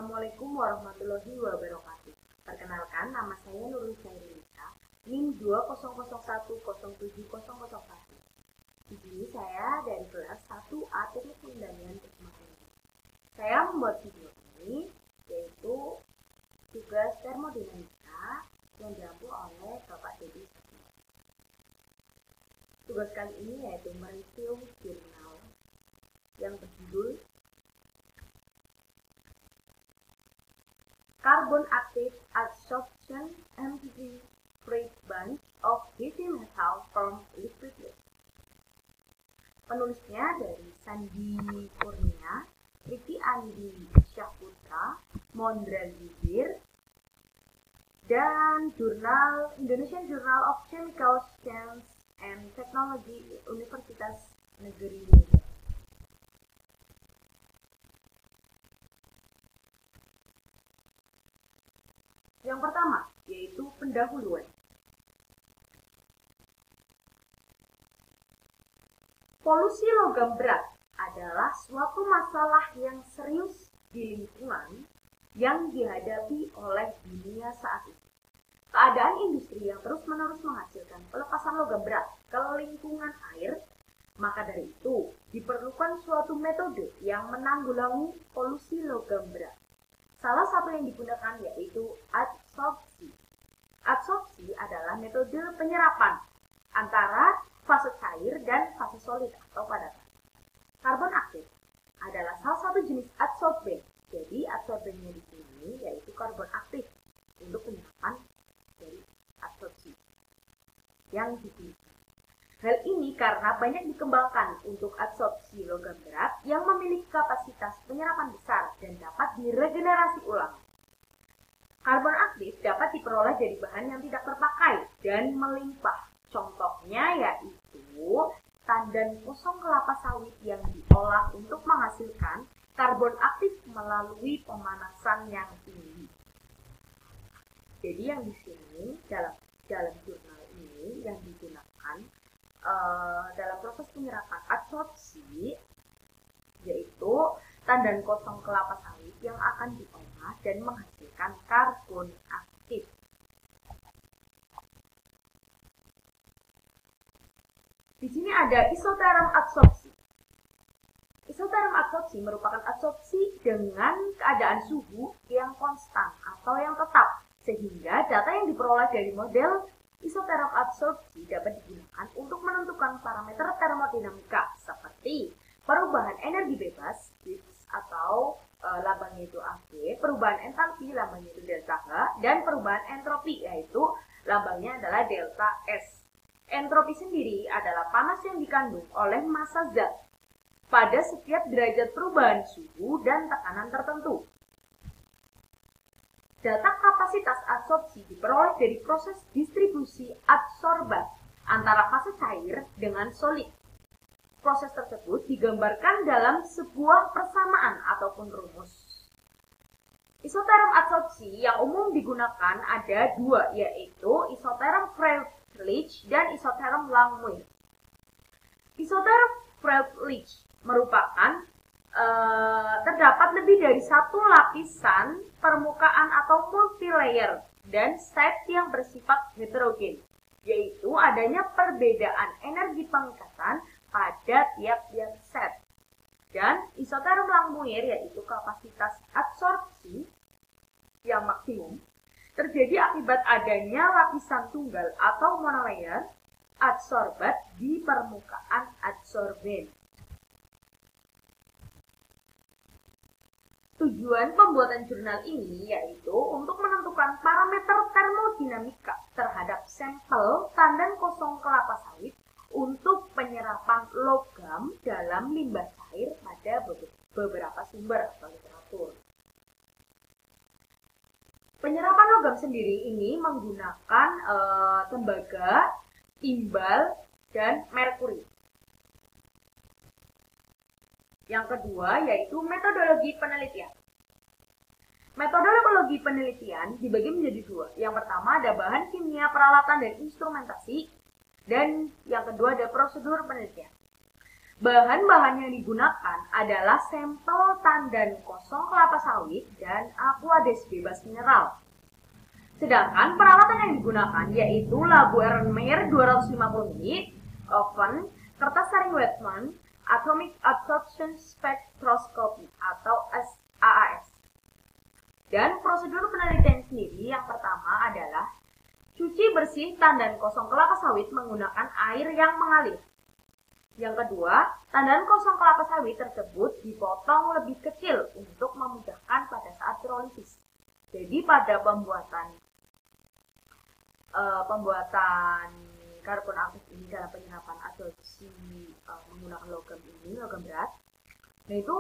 Assalamualaikum warahmatullahi wabarakatuh. Perkenalkan, nama saya Nurul Syahrinisa, NIM 200107001. Di sini saya dari kelas 1A Teknik Pendanian Teknologi. Saya membuat video ini yaitu tugas termodinamika yang diampu oleh Bapak Dedi. Tugas kali ini yaitu mereview jurnal yang berjudul Carbon Active Adsorption MPG Freight Bunch of Heavy Metal from Liquid Waste. Penulisnya dari Sandi Kurnia, Riki Andi Syahputra, Mondral Bibir, dan jurnal Indonesian Journal of Chemical Science and Technology Universitas Negeri Medan. Yang pertama, yaitu pendahuluan. Polusi logam berat adalah suatu masalah yang serius di lingkungan yang dihadapi oleh dunia saat ini. Keadaan industri yang terus-menerus menghasilkan pelepasan logam berat ke lingkungan air, maka dari itu diperlukan suatu metode yang menanggulangi polusi logam berat. Salah satu yang digunakan yaitu adsorpsi. Adsorpsi adalah metode penyerapan antara fase cair dan fase solid atau padatan. Karbon aktif adalah salah satu jenis adsorben. Jadi adsorbennya di sini yaitu karbon aktif untuk penyerapan dari adsorpsi yang digunakan. Hal ini karena banyak dikembangkan untuk adsorpsi logam berat yang memiliki kapasitas penyerapan besar dan dapat diregenerasi ulang. Karbon aktif dapat diperoleh dari bahan yang tidak terpakai dan melimpah. Contohnya yaitu tandan kosong kelapa sawit yang diolah untuk menghasilkan karbon aktif melalui pemanasan yang tinggi. Jadi yang di sini dalam jurnal ini yang digunakan dalam proses penyerapan adsorpsi yaitu tandan kosong kelapa sawit yang akan diolah dan menghasilkan karbon aktif. Di sini ada isoterum adsorpsi. Isoterum adsorpsi merupakan adsorpsi dengan keadaan suhu yang konstan atau yang tetap, sehingga data yang diperoleh dari model isoterum adsorpsi dapat digunakan untuk menentukan parameter termodinamika seperti perubahan energi bebas atau lambangnya itu AB, perubahan entalpi lambangnya itu delta H, dan perubahan entropi yaitu lambangnya adalah delta S. Entropi sendiri adalah panas yang dikandung oleh massa zat pada setiap derajat perubahan suhu dan tekanan tertentu. Data kapasitas adsorpsi diperoleh dari proses distribusi adsorban antara fase cair dengan solid. Proses tersebut digambarkan dalam sebuah persamaan ataupun rumus. Isoterum adsorpsi yang umum digunakan ada dua, yaitu isoterum Freilich dan isoterum Langmuir. Isoterum Freilich merupakan terdapat lebih dari satu lapisan permukaan atau multilayer dan set yang bersifat heterogen, yaitu adanya perbedaan energi pengikatan pada tiap-tiap set. Dan isoterum Langmuir yaitu kapasitas adsorpsi yang maksimum terjadi akibat adanya lapisan tunggal atau monolayer adsorbat di permukaan adsorben. Tujuan pembuatan jurnal ini yaitu untuk menentukan parameter termodinamika terhadap sampel tandan kosong kelapa sawit untuk penyerapan logam dalam limbah cair pada beberapa sumber atau literatur. Penyerapan logam sendiri ini menggunakan tembaga, timbal, dan merkuri. Yang kedua yaitu metodologi penelitian. Metodologi penelitian dibagi menjadi dua. Yang pertama ada bahan kimia, peralatan, dan instrumentasi. Dan yang kedua ada prosedur penelitian. Bahan-bahan yang digunakan adalah sampel tandan kosong kelapa sawit dan aqueous bebas mineral. Sedangkan peralatan yang digunakan yaitu labu Erlenmeyer 250 ml, oven, kertas saring Weizmann, Atomic Absorption Spectroscopy atau AAS. Dan prosedur penelitian sendiri yang pertama adalah cuci bersih tandan kosong kelapa sawit menggunakan air yang mengalir. Yang kedua, tandan kosong kelapa sawit tersebut dipotong lebih kecil untuk memudahkan pada saat pirolisis. Jadi pada pembuatan karbon aktif ini dalam penyerapan adsorpsi menggunakan logam berat, nah itu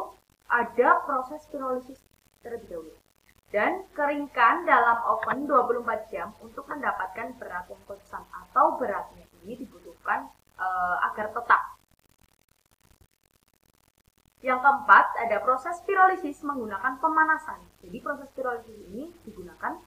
ada proses pirolisis terlebih dahulu. Dan keringkan dalam oven 24 jam untuk mendapatkan berat yang konstan atau beratnya ini dibutuhkan agar tetap. Yang keempat, ada proses pirolisis menggunakan pemanasan. Jadi proses pirolisis ini digunakan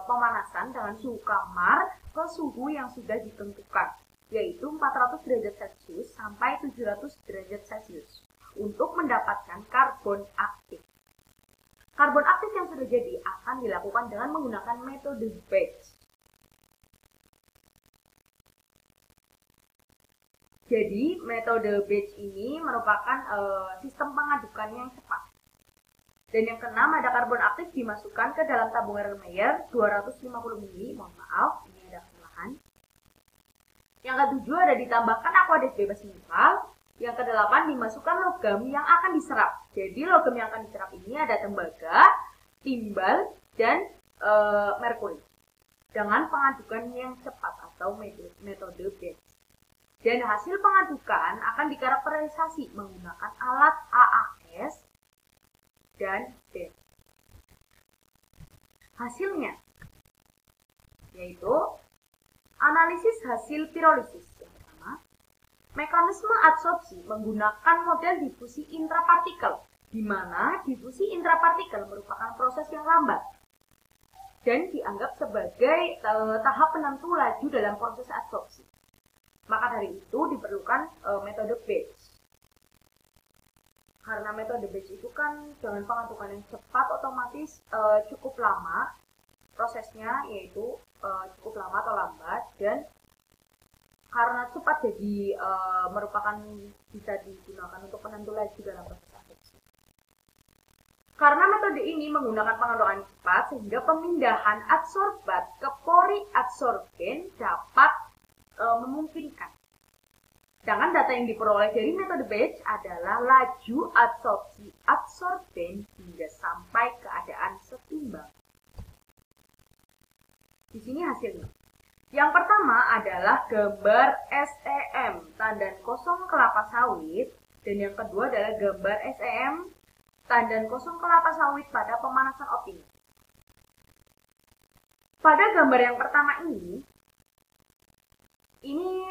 pemanasan dengan suhu kamar ke suhu yang sudah ditentukan, yaitu 400 derajat Celcius sampai 700 derajat Celcius untuk mendapatkan karbon aktif. Karbon aktif yang sudah jadi akan dilakukan dengan menggunakan metode batch. Jadi, metode batch ini merupakan sistem pengadukan yang cepat. Dan yang keenam, ada karbon aktif dimasukkan ke dalam tabung Erlenmeyer 250 ml. Mohon maaf, ini ada kesalahan. Yang ketujuh, ada ditambahkan aqueous bebas mineral. Yang kedelapan, dimasukkan logam yang akan diserap. Jadi, logam yang akan diserap ini ada tembaga, timbal, dan merkuri. Dengan pengadukan yang cepat atau metode batch. Dan hasil pengadukan akan dikarakterisasi menggunakan alat AAS dan batch. Hasilnya yaitu analisis hasil pirolisis. Yang pertama, mekanisme adsorpsi menggunakan model difusi intrapartikel, di mana difusi intrapartikel merupakan proses yang lambat dan dianggap sebagai tahap penentu laju dalam proses adsorpsi. Maka dari itu diperlukan metode batch. Karena metode batch itu kan dengan pengadukan yang cepat otomatis cukup lama prosesnya, yaitu cukup lama atau lambat, dan karena cepat jadi merupakan bisa digunakan untuk penentu laju dalam proses adsorpsi. Karena metode ini menggunakan pengadukan cepat sehingga pemindahan adsorbat ke pori adsorben dapat memungkinkan. Sedangkan data yang diperoleh dari metode batch adalah laju adsorpsi adsorben hingga sampai keadaan setimbang. Di sini hasilnya. Yang pertama adalah gambar SEM, tandan kosong kelapa sawit, dan yang kedua adalah gambar SEM, tandan kosong kelapa sawit pada pemanasan optimum. Pada gambar yang pertama ini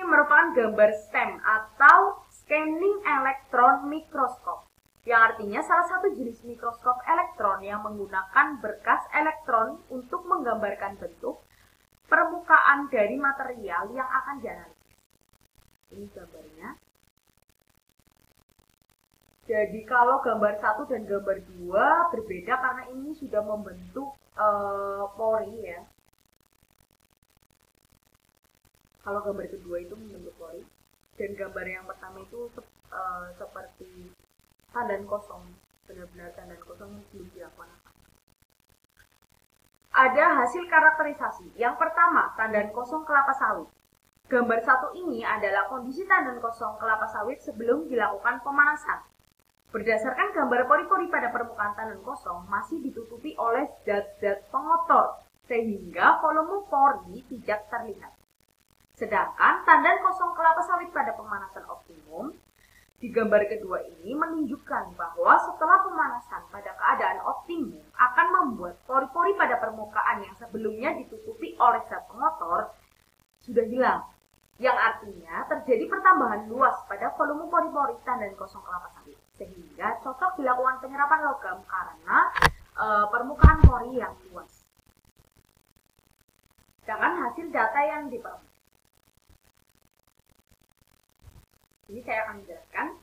merupakan gambar SEM atau Scanning Electron Microscope, yang artinya salah satu jenis mikroskop elektron yang menggunakan berkas elektron untuk menggambarkan bentuk permukaan dari material yang akan dianalisis. Ini gambarnya. Jadi kalau gambar 1 dan gambar 2 berbeda karena ini sudah membentuk pori ya. Kalau gambar kedua itu membentuk pori, dan gambar yang pertama itu seperti tandan kosong, benar-benar tandan kosong belum dilakukan apa. Ada hasil karakterisasi. Yang pertama, tandan kosong kelapa sawit. Gambar 1 ini adalah kondisi tandan kosong kelapa sawit sebelum dilakukan pemanasan. Berdasarkan gambar pori-pori pada permukaan tandan kosong masih ditutupi oleh zat-zat pengotor, sehingga volume pori tidak terlihat. Sedangkan tandan kosong kelapa sawit pada pemanasan optimum di gambar kedua ini menunjukkan bahwa setelah pemanasan pada keadaan optimum akan membuat pori-pori pada permukaan yang sebelumnya ditutupi oleh zat pengotor sudah hilang. Yang artinya terjadi pertambahan luas pada volume pori-pori tandan kosong kelapa sawit, sehingga cocok dilakukan penyerapan logam karena permukaan pori yang luas. Sedangkan hasil data yang diperoleh. Ini saya akan menjelaskan.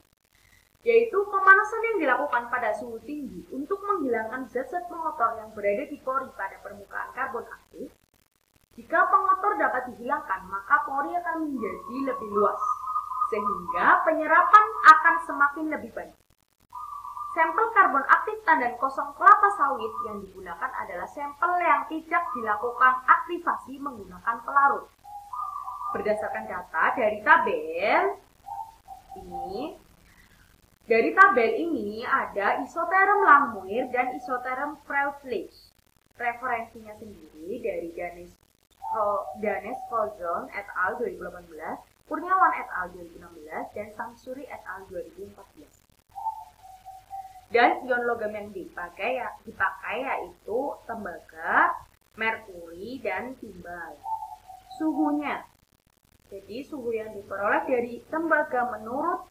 yaitu pemanasan yang dilakukan pada suhu tinggi untuk menghilangkan zat-zat pengotor yang berada di pori pada permukaan karbon aktif. Jika pengotor dapat dihilangkan, maka pori akan menjadi lebih luas, sehingga penyerapan akan semakin lebih banyak. Sampel karbon aktif tandan kosong kelapa sawit yang digunakan adalah sampel yang tidak dilakukan aktivasi menggunakan pelarut. Berdasarkan data dari tabel ini, ada isoterm Langmuir dan isoterm Freundlich. Referensinya sendiri dari Danes Kozon et al. 2018, Kurniawan et al. 2016, dan Samsuri et al. 2014. Dan ion logam yang dipakai yaitu tembaga, merkuri, dan timbal. Suhunya, jadi suhu yang diperoleh dari tembaga menurut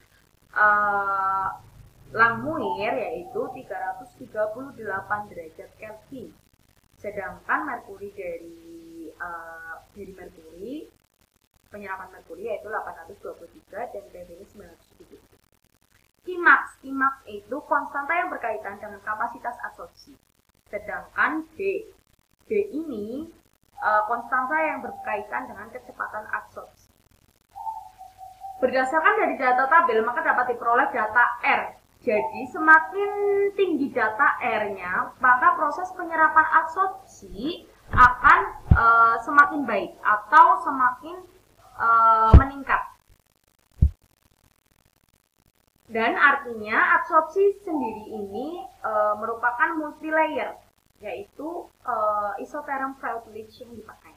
Langmuir yaitu 338 derajat Kelvin. Sedangkan merkuri dari merkuri, penyerapan merkuri yaitu 823 dan Kelvin 973. Qmax itu konstanta yang berkaitan dengan kapasitas absorpsi. Sedangkan D ini konstanta yang berkaitan dengan kecepatan absorpsi. Berdasarkan dari data tabel, maka dapat diperoleh data R. Jadi semakin tinggi data R-nya, maka proses penyerapan absorpsi akan semakin baik atau semakin meningkat. Dan artinya absorpsi sendiri ini merupakan multilayer, yaitu isoterm Freundlich yang dipakai.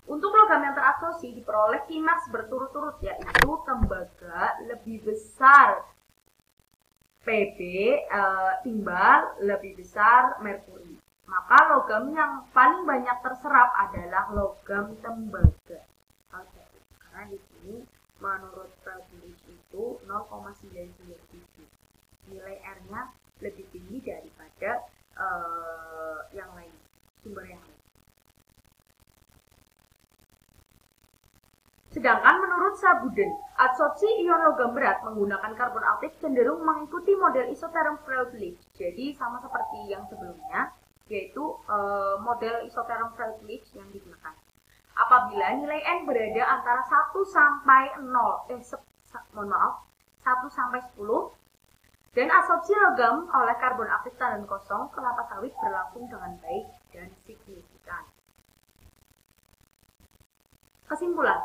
Untuk logam yang terabsorpsi diperoleh Qmax berturut-turut, yaitu tembaga lebih besar Pb, timbal lebih besar merkuri. Maka logam yang paling banyak terserap adalah logam tembaga. Oke, karena di sini menurut Freundlich itu 0,997. Nilai R-nya lebih tinggi daripada yang lain, sumber yang lain. Sedangkan menurut Sabuden, absorpsi ion logam berat menggunakan karbon aktif cenderung mengikuti model isoterm Freundlich. Jadi sama seperti yang sebelumnya, yaitu model isoterm Freundlich yang digunakan. Apabila nilai N berada antara 1 sampai 1 sampai 10, dan absorpsi logam oleh karbon aktif tandan kosong kelapa sawit berlangsung dengan baik dan signifikan. Kesimpulan,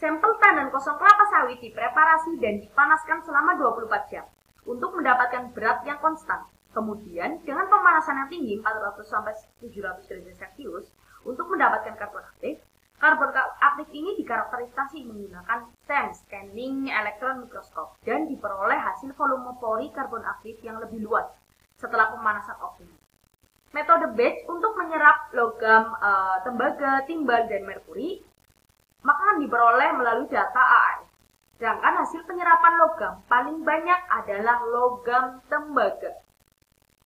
sampel tandan kosong kelapa sawit dipreparasi dan dipanaskan selama 24 jam untuk mendapatkan berat yang konstan. Kemudian, dengan pemanasan yang tinggi 400-700 derajat Celcius untuk mendapatkan karbon aktif. Karbon aktif ini dikarakterisasi menggunakan SEM, scanning electron microscope, dan diperoleh hasil volume pori karbon aktif yang lebih luas setelah pemanasan optimal. Metode batch untuk menyerap logam tembaga, timbal, dan merkuri maka akan diperoleh melalui data AAS. Sedangkan hasil penyerapan logam paling banyak adalah logam tembaga.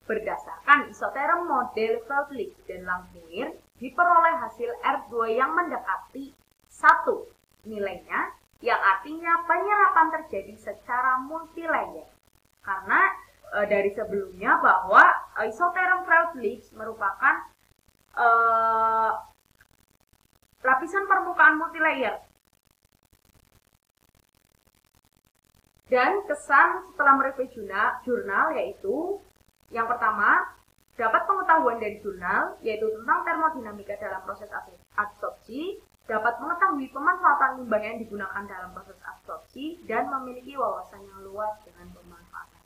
Berdasarkan isoterm model Freundlich dan Langmuir, diperoleh hasil R2 yang mendekati 1 nilainya, yang artinya penyerapan terjadi secara multilayer. Karena dari sebelumnya bahwa isoterm Freundlich merupakan lapisan permukaan multilayer. Dan kesan setelah mereview jurnal yaitu yang pertama, dapat pengetahuan dari jurnal yaitu tentang termodinamika dalam proses absorpsi, dapat mengetahui pemanfaatan limbah yang digunakan dalam proses absorpsi, dan memiliki wawasan yang luas dengan pemanfaatan.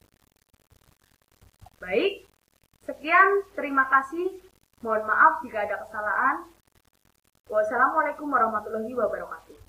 Baik, sekian, terima kasih. Mohon maaf jika ada kesalahan. Wassalamualaikum warahmatullahi wabarakatuh.